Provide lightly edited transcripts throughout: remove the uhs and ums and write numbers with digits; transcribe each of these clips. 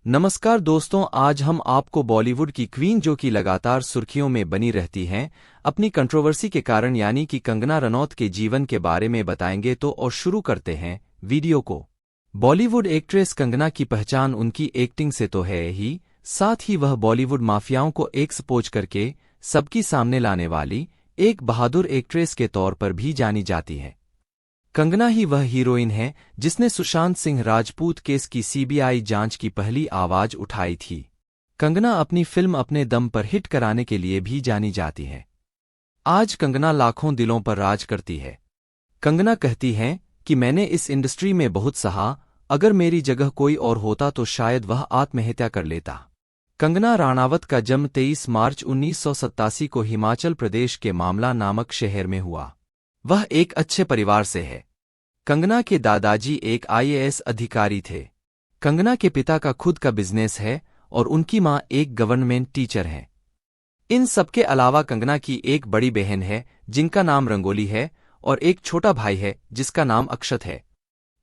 नमस्कार दोस्तों, आज हम आपको बॉलीवुड की क्वीन जो कि लगातार सुर्खियों में बनी रहती हैं अपनी कंट्रोवर्सी के कारण यानी कि कंगना रनौत के जीवन के बारे में बताएंगे। तो और शुरू करते हैं वीडियो को। बॉलीवुड एक्ट्रेस कंगना की पहचान उनकी एक्टिंग से तो है ही, साथ ही वह बॉलीवुड माफियाओं को एक्सपोज करके सबकी सामने लाने वाली एक बहादुर एक्ट्रेस के तौर पर भी जानी जाती है। कंगना ही वह हीरोइन है जिसने सुशांत सिंह राजपूत केस की सीबीआई जांच की पहली आवाज उठाई थी। कंगना अपनी फिल्म अपने दम पर हिट कराने के लिए भी जानी जाती है। आज कंगना लाखों दिलों पर राज करती है। कंगना कहती हैं कि मैंने इस इंडस्ट्री में बहुत सहा, अगर मेरी जगह कोई और होता तो शायद वह आत्महत्या कर लेता। कंगना राणावत का जन्म 23 मार्च 1987 को हिमाचल प्रदेश के मामला नामक शहर में हुआ। वह एक अच्छे परिवार से है। कंगना के दादाजी एक आईएएस अधिकारी थे। कंगना के पिता का खुद का बिजनेस है और उनकी मां एक गवर्नमेंट टीचर हैं। इन सबके अलावा कंगना की एक बड़ी बहन है जिनका नाम रंगोली है और एक छोटा भाई है जिसका नाम अक्षत है।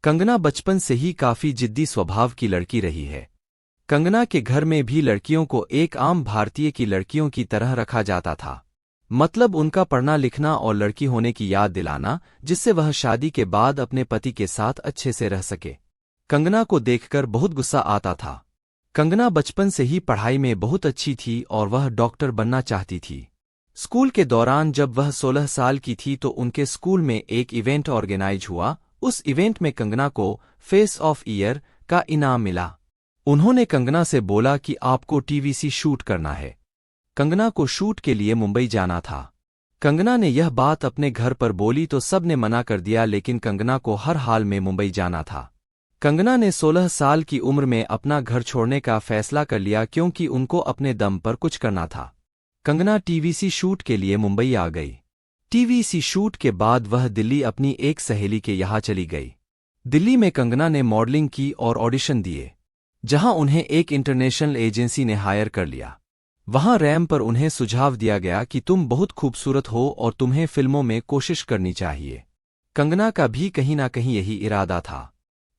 कंगना बचपन से ही काफी जिद्दी स्वभाव की लड़की रही है। कंगना के घर में भी लड़कियों को एक आम भारतीय की लड़कियों की तरह रखा जाता था, मतलब उनका पढ़ना लिखना और लड़की होने की याद दिलाना, जिससे वह शादी के बाद अपने पति के साथ अच्छे से रह सके। कंगना को देखकर बहुत गुस्सा आता था। कंगना बचपन से ही पढ़ाई में बहुत अच्छी थी और वह डॉक्टर बनना चाहती थी। स्कूल के दौरान जब वह 16 साल की थी तो उनके स्कूल में एक इवेंट ऑर्गेनाइज हुआ। उस इवेंट में कंगना को फेस ऑफ ईयर का इनाम मिला। उन्होंने कंगना से बोला कि आपको टीवीसी शूट करना है। कंगना को शूट के लिए मुंबई जाना था। कंगना ने यह बात अपने घर पर बोली तो सब ने मना कर दिया, लेकिन कंगना को हर हाल में मुंबई जाना था। कंगना ने 16 साल की उम्र में अपना घर छोड़ने का फैसला कर लिया क्योंकि उनको अपने दम पर कुछ करना था। कंगना टीवीसी शूट के लिए मुंबई आ गई। टीवीसी शूट के बाद वह दिल्ली अपनी एक सहेली के यहाँ चली गई। दिल्ली में कंगना ने मॉडलिंग की और ऑडिशन दिए, जहां उन्हें एक इंटरनेशनल एजेंसी ने हायर कर लिया। वहां रैंप पर उन्हें सुझाव दिया गया कि तुम बहुत खूबसूरत हो और तुम्हें फिल्मों में कोशिश करनी चाहिए। कंगना का भी कहीं ना कहीं यही इरादा था।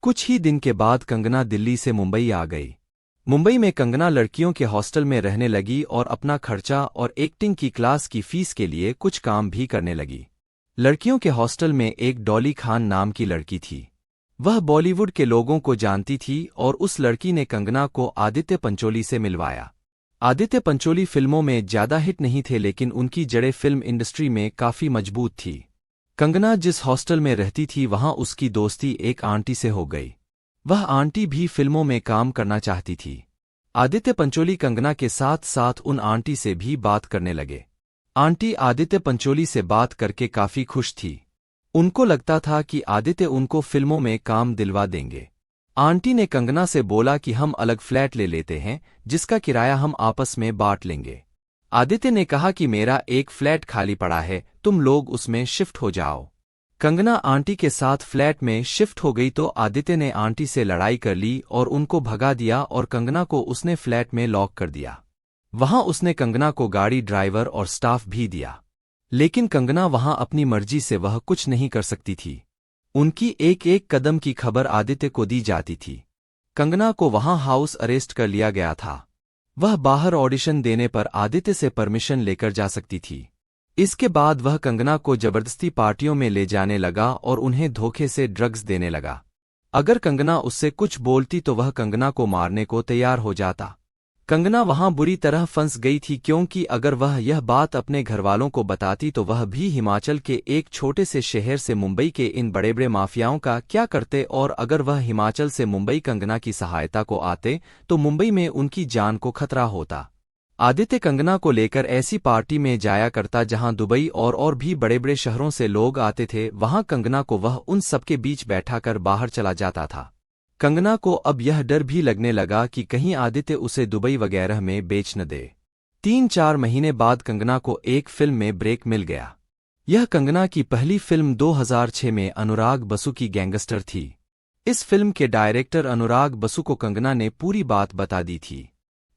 कुछ ही दिन के बाद कंगना दिल्ली से मुंबई आ गई। मुंबई में कंगना लड़कियों के हॉस्टल में रहने लगी और अपना खर्चा और एक्टिंग की क्लास की फीस के लिए कुछ काम भी करने लगी। लड़कियों के हॉस्टल में एक डॉली खान नाम की लड़की थी। वह बॉलीवुड के लोगों को जानती थी और उस लड़की ने कंगना को आदित्य पंचोली से मिलवाया। आदित्य पंचोली फिल्मों में ज्यादा हिट नहीं थे, लेकिन उनकी जड़ें फिल्म इंडस्ट्री में काफी मजबूत थी। कंगना जिस हॉस्टल में रहती थी वहां उसकी दोस्ती एक आंटी से हो गई। वह आंटी भी फिल्मों में काम करना चाहती थी। आदित्य पंचोली कंगना के साथ साथ उन आंटी से भी बात करने लगे। आंटी आदित्य पंचोली से बात करके काफी खुश थी। उनको लगता था कि आदित्य उनको फिल्मों में काम दिलवा देंगे। आंटी ने कंगना से बोला कि हम अलग फ्लैट ले लेते हैं जिसका किराया हम आपस में बांट लेंगे। आदित्य ने कहा कि मेरा एक फ्लैट खाली पड़ा है, तुम लोग उसमें शिफ्ट हो जाओ। कंगना आंटी के साथ फ्लैट में शिफ्ट हो गई तो आदित्य ने आंटी से लड़ाई कर ली और उनको भगा दिया और कंगना को उसने फ्लैट में लॉक कर दिया। वहां उसने कंगना को गाड़ी, ड्राइवर और स्टाफ भी दिया, लेकिन कंगना वहां अपनी मर्जी से वह कुछ नहीं कर सकती थी। उनकी एक एक कदम की खबर आदित्य को दी जाती थी। कंगना को वहां हाउस अरेस्ट कर लिया गया था। वह बाहर ऑडिशन देने पर आदित्य से परमिशन लेकर जा सकती थी। इसके बाद वह कंगना को जबरदस्ती पार्टियों में ले जाने लगा और उन्हें धोखे से ड्रग्स देने लगा। अगर कंगना उससे कुछ बोलती तो वह कंगना को मारने को तैयार हो जाता। कंगना वहां बुरी तरह फंस गई थी क्योंकि अगर वह यह बात अपने घरवालों को बताती तो वह भी हिमाचल के एक छोटे से शहर से मुंबई के इन बड़े बड़े माफियाओं का क्या करते, और अगर वह हिमाचल से मुंबई कंगना की सहायता को आते तो मुंबई में उनकी जान को खतरा होता। आदित्य कंगना को लेकर ऐसी पार्टी में जाया करता जहां दुबई और भी बड़े बड़े शहरों से लोग आते थे। वहां कंगना को वह उन सबके बीच बैठाकर बाहर चला जाता था। कंगना को अब यह डर भी लगने लगा कि कहीं आदित्य उसे दुबई वगैरह में बेच न दे। 3-4 महीने बाद कंगना को एक फिल्म में ब्रेक मिल गया। यह कंगना की पहली फिल्म 2006 में अनुराग बसु की गैंगस्टर थी। इस फिल्म के डायरेक्टर अनुराग बसु को कंगना ने पूरी बात बता दी थी।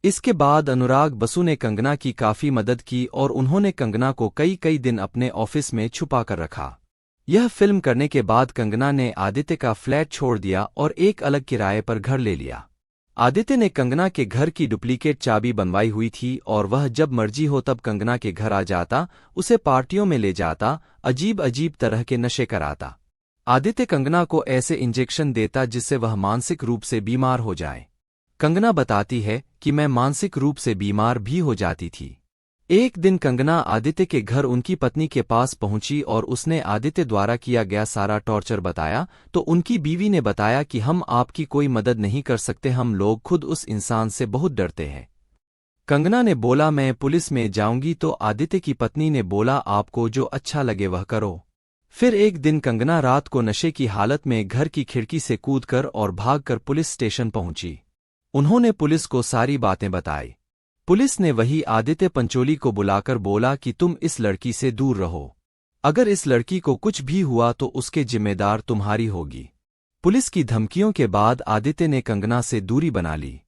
इसके बाद अनुराग बसु ने कंगना की काफी मदद की और उन्होंने कंगना को कई दिन अपने ऑफिस में छुपा कर रखा। यह फिल्म करने के बाद कंगना ने आदित्य का फ्लैट छोड़ दिया और एक अलग किराए पर घर ले लिया। आदित्य ने कंगना के घर की डुप्लीकेट चाबी बनवाई हुई थी और वह जब मर्जी हो तब कंगना के घर आ जाता, उसे पार्टियों में ले जाता, अजीब अजीब तरह के नशे कराता। आदित्य कंगना को ऐसे इंजेक्शन देता जिससे वह मानसिक रूप से बीमार हो जाए। कंगना बताती है कि मैं मानसिक रूप से बीमार भी हो जाती थी। एक दिन कंगना आदित्य के घर उनकी पत्नी के पास पहुंची और उसने आदित्य द्वारा किया गया सारा टॉर्चर बताया, तो उनकी बीवी ने बताया कि हम आपकी कोई मदद नहीं कर सकते, हम लोग खुद उस इंसान से बहुत डरते हैं। कंगना ने बोला मैं पुलिस में जाऊंगी, तो आदित्य की पत्नी ने बोला आपको जो अच्छा लगे वह करो। फिर एक दिन कंगना रात को नशे की हालत में घर की खिड़की से कूदकर और भागकर पुलिस स्टेशन पहुंची। उन्होंने पुलिस को सारी बातें बताई। पुलिस ने वही आदित्य पंचोली को बुलाकर बोला कि तुम इस लड़की से दूर रहो, अगर इस लड़की को कुछ भी हुआ तो उसके जिम्मेदार तुम्हारी होगी। पुलिस की धमकियों के बाद आदित्य ने कंगना से दूरी बना ली।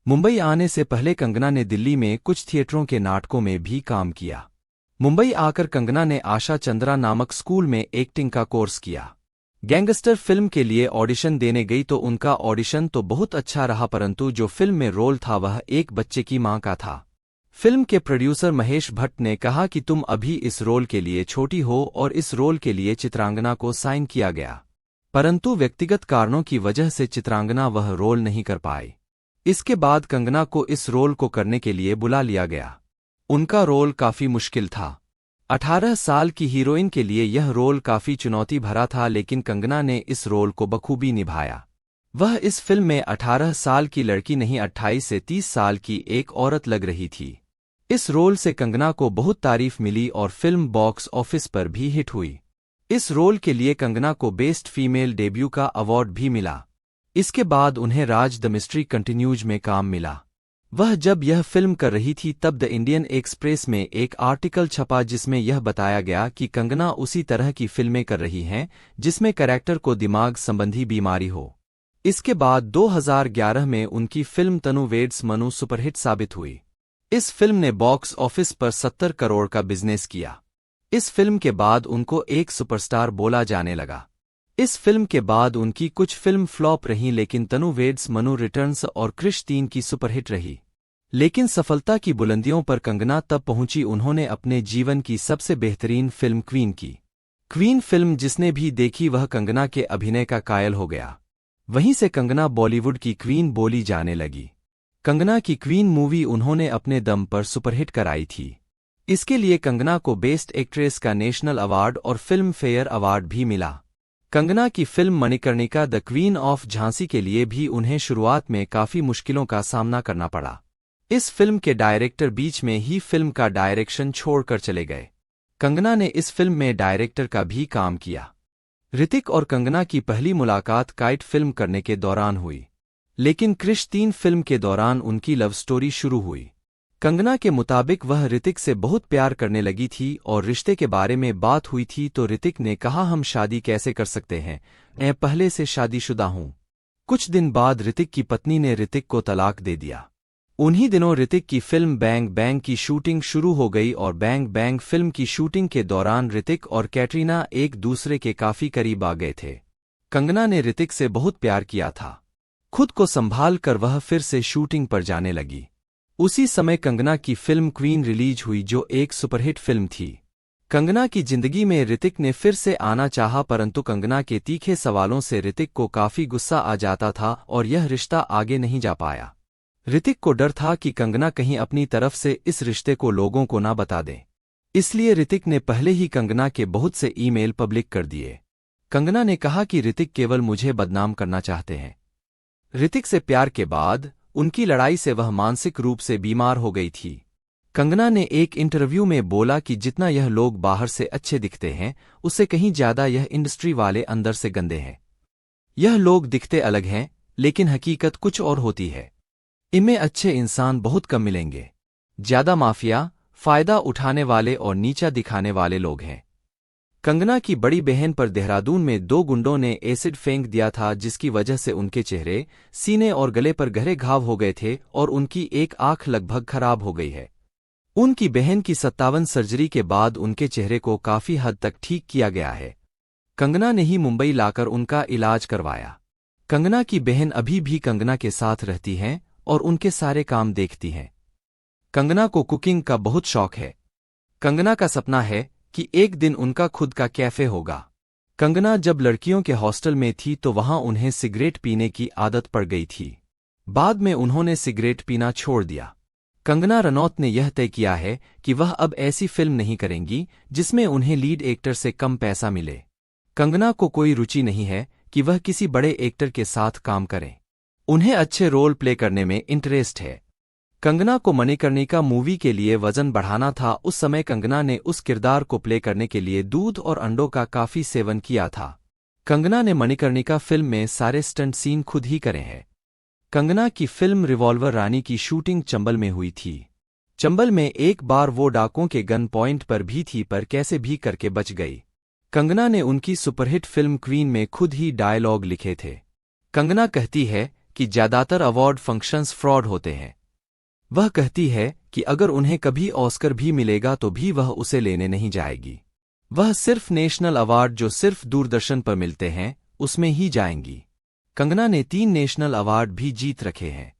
मुंबई आने से पहले कंगना ने दिल्ली में कुछ थिएटरों के नाटकों में भी काम किया। मुंबई आकर कंगना ने आशा चंद्रा नामक स्कूल में एक्टिंग का कोर्स किया। गैंगस्टर फिल्म के लिए ऑडिशन देने गई तो उनका ऑडिशन तो बहुत अच्छा रहा, परंतु जो फिल्म में रोल था वह एक बच्चे की मां का था। फिल्म के प्रोड्यूसर महेश भट्ट ने कहा कि तुम अभी इस रोल के लिए छोटी हो और इस रोल के लिए चित्रांगना को साइन किया गया, परंतु व्यक्तिगत कारणों की वजह से चित्रांगना वह रोल नहीं कर पाई। इसके बाद कंगना को इस रोल को करने के लिए बुला लिया गया। उनका रोल काफी मुश्किल था। 18 साल की हीरोइन के लिए यह रोल काफी चुनौती भरा था, लेकिन कंगना ने इस रोल को बखूबी निभाया। वह इस फिल्म में 18 साल की लड़की नहीं 28 से 30 साल की एक औरत लग रही थी। इस रोल से कंगना को बहुत तारीफ मिली और फिल्म बॉक्स ऑफिस पर भी हिट हुई। इस रोल के लिए कंगना को बेस्ट फीमेल डेब्यू का अवार्ड भी मिला। इसके बाद उन्हें राज द मिस्ट्री कंटिन्यूज में काम मिला। वह जब यह फिल्म कर रही थी तब द इंडियन एक्सप्रेस में एक आर्टिकल छपा जिसमें यह बताया गया कि कंगना उसी तरह की फिल्में कर रही हैं जिसमें कैरेक्टर को दिमाग संबंधी बीमारी हो। इसके बाद 2011 में उनकी फिल्म तनु वेड्स मनु सुपरहिट साबित हुई। इस फिल्म ने बॉक्स ऑफिस पर 70 करोड़ का बिजनेस किया। इस फिल्म के बाद उनको एक सुपरस्टार बोला जाने लगा। इस फिल्म के बाद उनकी कुछ फिल्म फ्लॉप रहीं, लेकिन तनु वेड्स मनु रिटर्न्स और क्रिश 3 की सुपरहिट रही। लेकिन सफलता की बुलंदियों पर कंगना तब पहुंची उन्होंने अपने जीवन की सबसे बेहतरीन फिल्म क्वीन की। क्वीन फिल्म जिसने भी देखी वह कंगना के अभिनय का कायल हो गया। वहीं से कंगना बॉलीवुड की क्वीन बोली जाने लगी। कंगना की क्वीन मूवी उन्होंने अपने दम पर सुपरहिट कराई थी। इसके लिए कंगना को बेस्ट एक्ट्रेस का नेशनल अवार्ड और फिल्म फेयर अवार्ड भी मिला। कंगना की film Manikarnika the queen of Jhansi के लिए भी उन्हें शुरुआत में काफी मुश्किलों का सामना करना पड़ा। इस फिल्म के डायरेक्टर बीच में ही फिल्म का डायरेक्शन छोड़कर चले गए। कंगना ने इस फिल्म में डायरेक्टर का भी काम किया। ऋतिक और कंगना की पहली मुलाकात काइट फिल्म करने के दौरान हुई, लेकिन क्रिश 3 फिल्म के दौरान उनकी लव स्टोरी शुरू हुई। कंगना के मुताबिक वह ऋतिक से बहुत प्यार करने लगी थी और रिश्ते के बारे में बात हुई थी, तो ऋतिक ने कहा हम शादी कैसे कर सकते हैं, मैं पहले से शादीशुदा हूं। कुछ दिन बाद ऋतिक की पत्नी ने ऋतिक को तलाक दे दिया। उन्हीं दिनों ऋतिक की फिल्म बैंग बैंग की शूटिंग शुरू हो गई और बैंग बैंग फिल्म की शूटिंग के दौरान ऋतिक और कैटरीना एक दूसरे के काफी करीब आ गए थे। कंगना ने ऋतिक से बहुत प्यार किया था। खुद को संभाल कर वह फिर से शूटिंग पर जाने लगी। उसी समय कंगना की फिल्म क्वीन रिलीज हुई जो एक सुपरहिट फिल्म थी। कंगना की जिंदगी में ऋतिक ने फिर से आना चाहा, परंतु कंगना के तीखे सवालों से ऋतिक को काफी गुस्सा आ जाता था और यह रिश्ता आगे नहीं जा पाया। ऋतिक को डर था कि कंगना कहीं अपनी तरफ से इस रिश्ते को लोगों को ना बता दे, इसलिए ऋतिक ने पहले ही कंगना के बहुत से ईमेल पब्लिक कर दिए। कंगना ने कहा कि ऋतिक केवल मुझे बदनाम करना चाहते हैं। ऋतिक से प्यार के बाद उनकी लड़ाई से वह मानसिक रूप से बीमार हो गई थी। कंगना ने एक इंटरव्यू में बोला कि जितना यह लोग बाहर से अच्छे दिखते हैं उससे कहीं ज्यादा यह इंडस्ट्री वाले अंदर से गंदे हैं। यह लोग दिखते अलग हैं लेकिन हकीकत कुछ और होती है। इनमें अच्छे इंसान बहुत कम मिलेंगे, ज्यादा माफिया, फायदा उठाने वाले और नीचा दिखाने वाले लोग हैं। कंगना की बड़ी बहन पर देहरादून में 2 गुंडों ने एसिड फेंक दिया था, जिसकी वजह से उनके चेहरे, सीने और गले पर गहरे घाव हो गए थे और उनकी एक आंख लगभग खराब हो गई है। उनकी बहन की 57 सर्जरी के बाद उनके चेहरे को काफी हद तक ठीक किया गया है। कंगना ने ही मुंबई लाकर उनका इलाज करवाया। कंगना की बहन अभी भी कंगना के साथ रहती हैं और उनके सारे काम देखती हैं। कंगना को कुकिंग का बहुत शौक है। कंगना का सपना है कि एक दिन उनका खुद का कैफे होगा। कंगना जब लड़कियों के हॉस्टल में थी तो वहां उन्हें सिगरेट पीने की आदत पड़ गई थी। बाद में उन्होंने सिगरेट पीना छोड़ दिया। कंगना रनौत ने यह तय किया है कि वह अब ऐसी फिल्म नहीं करेंगी जिसमें उन्हें लीड एक्टर से कम पैसा मिले। कंगना को कोई रुचि नहीं है कि वह किसी बड़े एक्टर के साथ काम करें। उन्हें अच्छे रोल प्ले करने में इंटरेस्ट है। कंगना को मणिकर्णिका मूवी के लिए वजन बढ़ाना था। उस समय कंगना ने उस किरदार को प्ले करने के लिए दूध और अंडों का काफी सेवन किया था। कंगना ने मणिकर्णिका फिल्म में सारे स्टंट सीन खुद ही करे हैं। कंगना की फिल्म रिवॉल्वर रानी की शूटिंग चंबल में हुई थी। चंबल में एक बार वो डाकुओं के गन पॉइंट पर भी थी पर कैसे भी करके बच गई। कंगना ने उनकी सुपरहिट फिल्म क्वीन में खुद ही डायलॉग लिखे थे। कंगना कहती है कि ज्यादातर अवार्ड फंक्शंस फ्रॉड होते हैं। वह कहती है कि अगर उन्हें कभी ऑस्कर भी मिलेगा तो भी वह उसे लेने नहीं जाएगी। वह सिर्फ नेशनल अवार्ड जो सिर्फ दूरदर्शन पर मिलते हैं उसमें ही जाएंगी। कंगना ने 3 नेशनल अवार्ड भी जीत रखे हैं।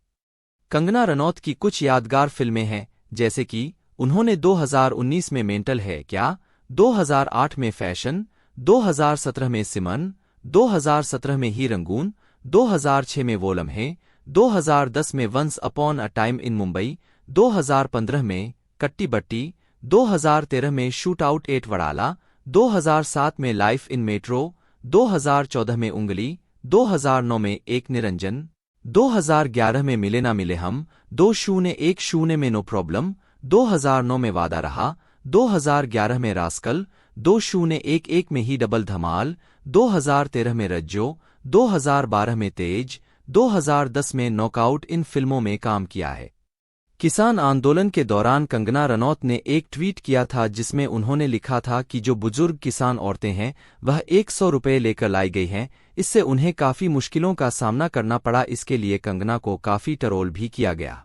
कंगना रनौत की कुछ यादगार फिल्में हैं, जैसे कि उन्होंने 2019 में मेंटल है क्या, 2008 में फैशन, 2017 में सिमन, 2017 में ही रंगून, 2006 में वो लम्हे, 2010 में once upon a time in Mumbai, 2015 में कट्टी बट्टी, 2013 में शूट आउट एट वड़ाला, 2007 में लाइफ इन मेट्रो, 2014 में उंगली, 2009 में एक निरंजन, 2011 में मिले ना मिले हम, 2010 में नो प्रॉब्लम, 2009 में वादा रहा, 2011 में रास्कल, 2011 में ही डबल धमाल, 2013 में रज्जो, 2012 में तेज, 2010 में नॉकआउट इन फिल्मों में काम किया है। किसान आंदोलन के दौरान कंगना रनौत ने एक ट्वीट किया था जिसमें उन्होंने लिखा था कि जो बुजुर्ग किसान औरतें हैं वह 100 रुपये लेकर लाई गई हैं। इससे उन्हें काफी मुश्किलों का सामना करना पड़ा। इसके लिए कंगना को काफी ट्रोल भी किया गया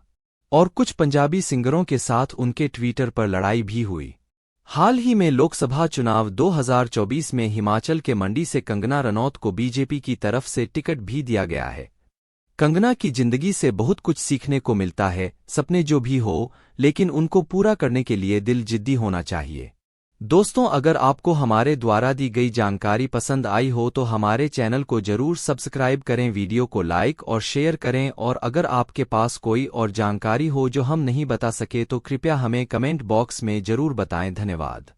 और कुछ पंजाबी सिंगरों के साथ उनके ट्विटर पर लड़ाई भी हुई। हाल ही में लोकसभा चुनाव 2024 में हिमाचल के मंडी से कंगना रनौत को बीजेपी की तरफ से टिकट भी दिया गया है। कंगना की जिंदगी से बहुत कुछ सीखने को मिलता है। सपने जो भी हो, लेकिन उनको पूरा करने के लिए दिल जिद्दी होना चाहिए। दोस्तों, अगर आपको हमारे द्वारा दी गई जानकारी पसंद आई हो तो हमारे चैनल को जरूर सब्सक्राइब करें, वीडियो को लाइक और शेयर करें, और अगर आपके पास कोई और जानकारी हो जो हम नहीं बता सके तो कृपया हमें कमेंट बॉक्स में जरूर बताएं। धन्यवाद।